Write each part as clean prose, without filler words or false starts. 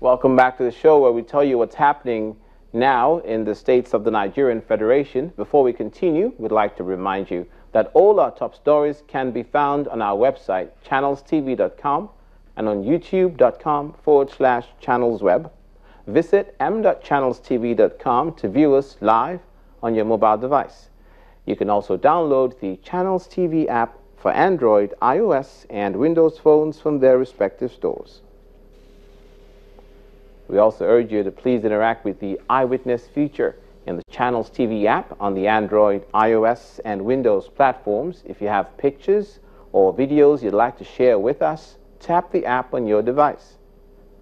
Welcome back to the show where we tell you what's happening now in the states of the Nigerian Federation. Before we continue, we'd like to remind you that all our top stories can be found on our website, channelstv.com, and on youtube.com/channelsweb. Visit m.channelstv.com to view us live on your mobile device. You can also download the Channels TV app for Android, iOS, and Windows phones from their respective stores. We also urge you to please interact with the Eyewitness feature in the Channels TV app on the Android, iOS, and Windows platforms. If you have pictures or videos you'd like to share with us, tap the app on your device.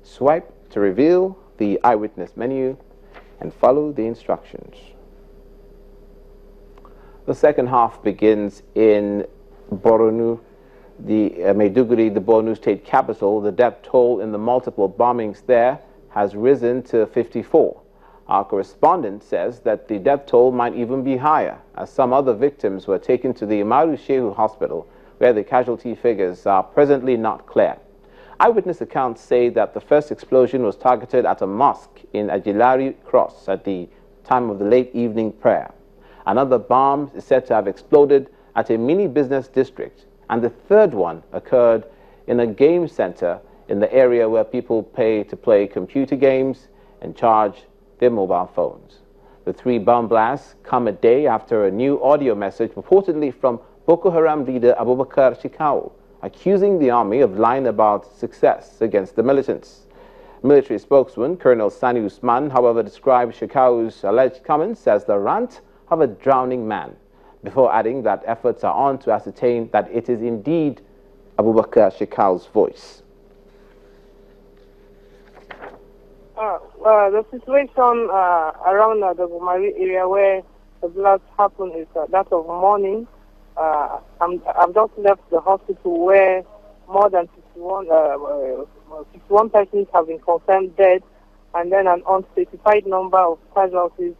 Swipe to reveal the Eyewitness menu and follow the instructions. The second half begins in Borno, Maiduguri, the Borno state capital. The death toll in the multiple bombings there has risen to 54. Our correspondent says that the death toll might even be higher, as some other victims were taken to the Umaru Shehu hospital, where the casualty figures are presently not clear. Eyewitness accounts say that the first explosion was targeted at a mosque in Ajilari Cross at the time of the late evening prayer. Another bomb is said to have exploded at a mini business district, and the third one occurred in a game center in the area where people pay to play computer games and charge their mobile phones. The three bomb blasts come a day after a new audio message purportedly from Boko Haram leader Abubakar Shekau accusing the army of lying about success against the militants. Military spokesman Colonel Sani Usman, however, described Shekau's alleged comments as the rant of a drowning man, before adding that efforts are on to ascertain that it is indeed Abubakar Shekau's voice. The situation around the Gumari area where the blast happened is that of mourning. I've just left the hospital where more than 61 persons have been confirmed dead, and then an unspecified number of casualties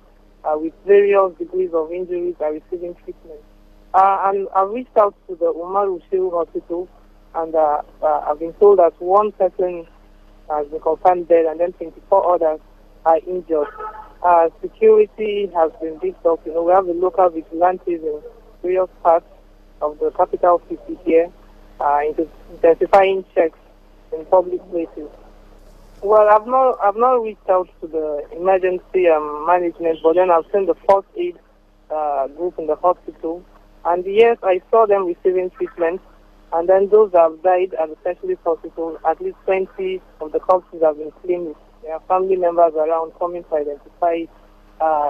with various degrees of injuries are receiving treatment. And I've reached out to the Umaru Shehu hospital, and I've been told that one person has been confirmed dead, and then 24 others are injured. Security has been beefed up. We have the local vigilantes in various parts of the capital city here, intensifying checks in public places. Well, I've not reached out to the emergency management, but then I've seen the first aid group in the hospital, and yes, I saw them receiving treatment. And then those that have died at the specialist hospital, at least 20 of the corpses have been claimed. There are family members around coming to identify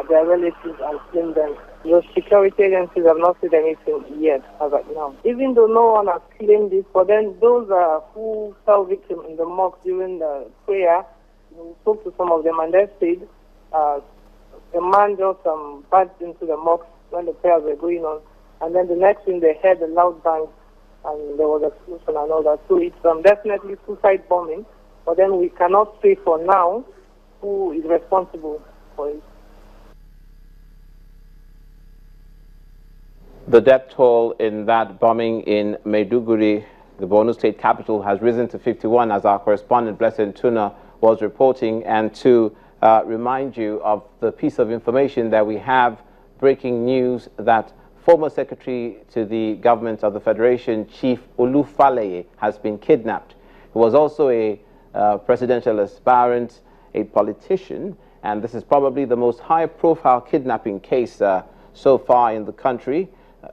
their relatives and claim them. The security agencies have not said anything yet as of now. Even though no one has claimed this, but then those who fell victim in the mosque during the prayer, we spoke to some of them, and they said the man just barged into the mosque when the prayers were going on, and then the next thing they heard a loud bang, and there was an explosion and all that. So it's definitely suicide bombing, but then we cannot say for now who is responsible for it. The death toll in that bombing in Maiduguri, the Borno state capital, has risen to 51, as our correspondent Blessed Tuna was reporting. And to remind you of the piece of information that we have, breaking news that former Secretary to the Government of the Federation, Chief Olufalaye, has been kidnapped. He was also a presidential aspirant, a politician, and this is probably the most high-profile kidnapping case so far in the country.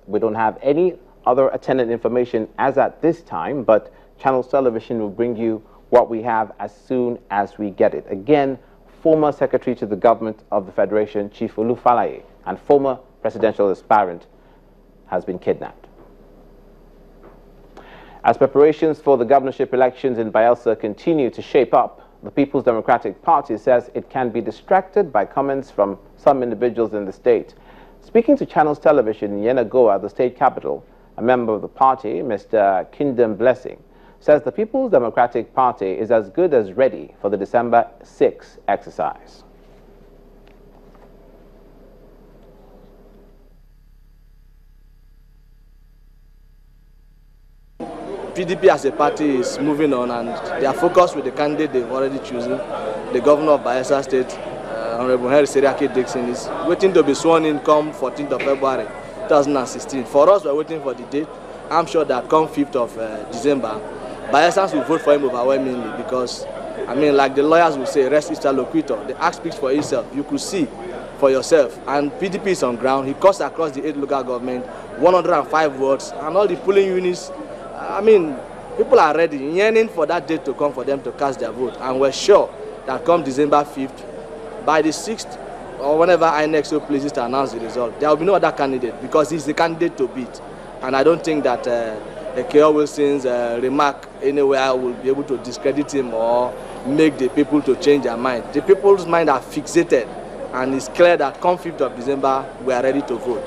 We don't have any other attendant information as at this time, but Channels Television will bring you what we have as soon as we get it. Again, former Secretary to the Government of the Federation, Chief Olufalaye, and former presidential aspirant has been kidnapped. As preparations for the governorship elections in Bayelsa continue to shape up, the People's Democratic Party says it can be distracted by comments from some individuals in the state. Speaking to Channels Television in Yenagoa, the state capital, a member of the party, Mr. Kingdom Blessing, says the People's Democratic Party is as good as ready for the December 6 exercise. PDP as a party is moving on, and they are focused with the candidate they've already chosen. The governor of Bayelsa State, Honorable Henry Seriake Dixon, is waiting to be sworn in come 14th of February 2016. For us, we're waiting for the date. I'm sure that come 5th of December, Bayelsans will vote for him overwhelmingly because, I mean, like the lawyers will say, res ista loquitur. The act speaks for itself. You could see for yourself. And PDP is on ground. He cuts across the 8 local government, 105 votes, and all the polling units. I mean, people are ready, yearning for that date to come for them to cast their vote. And we're sure that come December 5th, by the 6th, or whenever INEC so pleases to announce the result, there will be no other candidate because he's the candidate to beat. And I don't think that the K.O. Wilson's remark anywhere will be able to discredit him or make the people to change their mind. The people's mind are fixated, and it's clear that come 5th of December, we are ready to vote.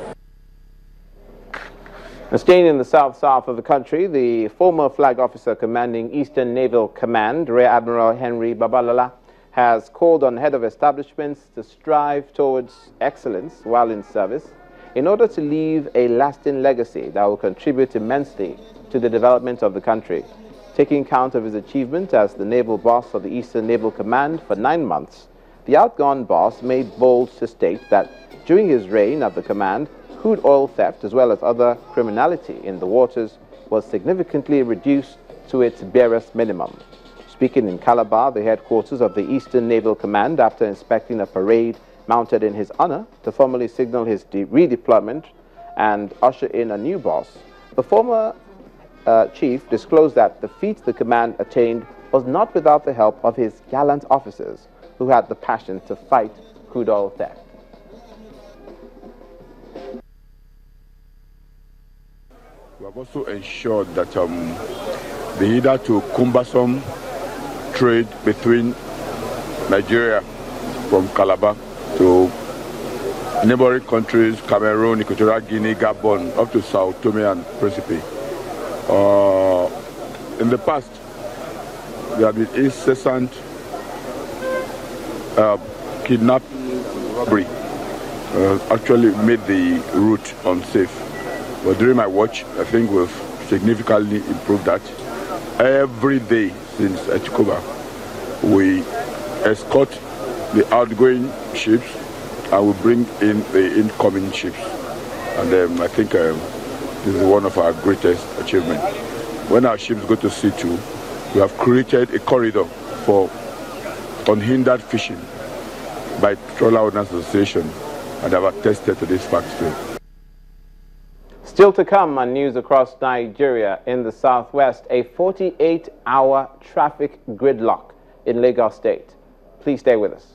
Staying in the south of the country, the former flag officer commanding Eastern Naval Command, Rear Admiral Henry Babalala, has called on head of establishments to strive towards excellence while in service in order to leave a lasting legacy that will contribute immensely to the development of the country. Taking count of his achievement as the naval boss of the Eastern Naval Command for 9 months, the outgone boss made bold to state that during his reign at the command, crude oil theft as well as other criminality in the waters was significantly reduced to its barest minimum. Speaking in Calabar, the headquarters of the Eastern Naval Command, after inspecting a parade mounted in his honor to formally signal his redeployment and usher in a new boss, the former chief disclosed that the feat the command attained was not without the help of his gallant officers who had the passion to fight crude oil theft. We have also ensured that the hitherto cumbersome trade between Nigeria from Calabar to neighboring countries, Cameroon, Equatorial Guinea, Gabon, up to Sao Tome and Principe. In the past, there have been incessant kidnapping, robbery, actually made the route unsafe. But during my watch, I think we've significantly improved that. Every day since October, we escort the outgoing ships and we bring in the incoming ships. And I think this is one of our greatest achievements. When our ships go to sea too, we have created a corridor for unhindered fishing by Trawler Owners Association, and have attested to this fact too. Still to come on news across Nigeria, in the southwest, a 48-hour traffic gridlock in Lagos State. Please stay with us.